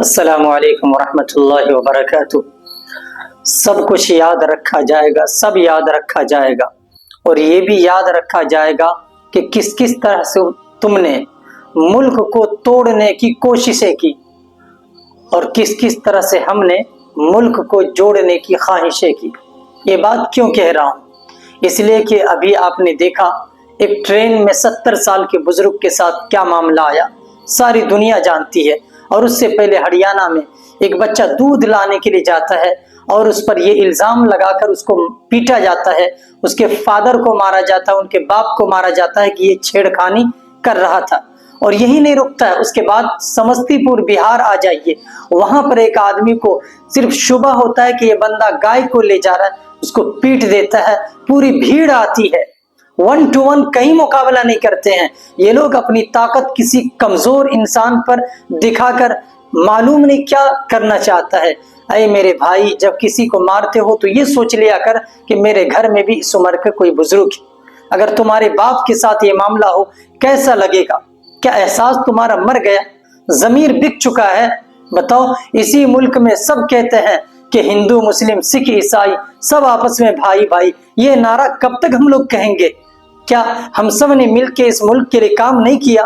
السلام علیکم ورحمۃ اللہ وبرکاتہ۔ سب کچھ یاد رکھا جائے گا، سب یاد رکھا جائے گا، اور یہ بھی یاد رکھا جائے گا کہ کس کس طرح سے تم نے ملک کو توڑنے کی کوششیں کی اور کس کس طرح سے ہم نے ملک کو جوڑنے کی خواہشیں کی۔ یہ بات کیوں کہہ رہا ہوں؟ اس لیے کہ ابھی آپ نے دیکھا ایک ٹرین میں 70 سال کے بزرگ کے ساتھ کیا معاملہ آیا، ساری دنیا جانتی ہے۔ اور اس سے پہلے ہریانہ میں ایک بچہ دودھ لانے کے لیے جاتا ہے اور اس پر یہ الزام لگا کر اس کو پیٹا جاتا ہے، اس کے فادر کو مارا جاتا ہے، ان کے باپ کو مارا جاتا ہے کہ یہ چھیڑ خانی کر رہا تھا۔ اور یہی نہیں رکتا ہے، اس کے بعد سمستی پور بہار آ جائیے، وہاں پر ایک آدمی کو صرف شبہ ہوتا ہے کہ یہ بندہ گائے کو لے جا رہا ہے، اس کو پیٹ دیتا ہے، پوری بھیڑ آتی ہے، 1 to 1 کہیں مقابلہ نہیں کرتے ہیں۔ یہ لوگ اپنی طاقت کسی کمزور انسان پر دکھا کر معلوم نہیں کیا کرنا چاہتا ہے۔ اے میرے بھائی، جب کسی کو مارتے ہو تو یہ سوچ لیا کر کہ میرے گھر میں بھی اس عمر کا کوئی بزرگ ہے۔ اگر تمہارے باپ کے ساتھ یہ معاملہ ہو کیسا لگے گا؟ کیا احساس تمہارا مر گیا؟ ضمیر بک چکا ہے؟ بتاؤ، اسی ملک میں سب کہتے ہیں کہ ہندو مسلم سکھ عیسائی سب آپس میں بھائی بھائی، یہ نعرہ کب تک ہم لوگ کہیں گے؟ کیا ہم سب نے مل کے اس ملک کے لیے کام نہیں کیا؟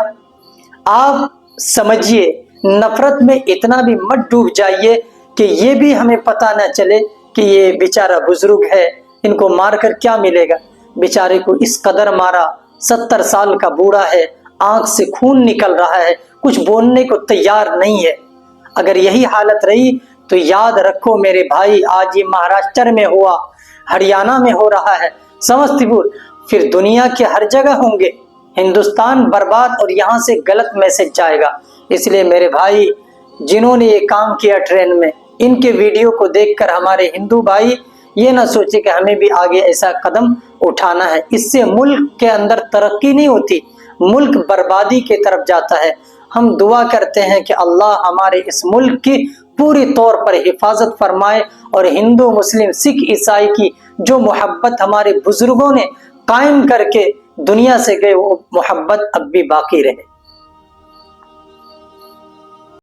آپ سمجھیے، نفرت میں اتنا بھی مت ڈوب جائیے کہ یہ بھی ہمیں پتہ نہ چلے کہ یہ بیچارہ بزرگ ہے، ان کو مار کر کیا ملے گا۔ بیچارے کو اس قدر مارا، 70 سال کا بوڑھا ہے، آنکھ سے خون نکل رہا ہے، کچھ بولنے کو تیار نہیں ہے۔ اگر یہی حالت رہی تو یاد رکھو میرے بھائی، آج یہ مہاراشٹر میں ہوا، ہریانہ میں ہو رہا ہے، سمستی پور، پھر دنیا کے ہر جگہ ہوں گے۔ ہندوستان برباد اور یہاں سے غلط میسج جائے گا۔ اس لیے میرے بھائی، جنہوں نے یہ کام کیا ٹرین میں، ان کے ویڈیو کو دیکھ کر ہمارے ہندو بھائی یہ نہ سوچے کہ ہمیں بھی آگے ایسا قدم اٹھانا ہے۔ اس سے ملک کے اندر ترقی نہیں ہوتی، ملک بربادی کی طرف جاتا ہے۔ ہم دعا کرتے ہیں کہ اللہ ہمارے اس ملک کی پوری طور پر حفاظت فرمائے، اور ہندو مسلم سکھ عیسائی کی جو محبت ہمارے بزرگوں نے قائم کر کے دنیا سے گئے، وہ محبت اب بھی باقی رہے۔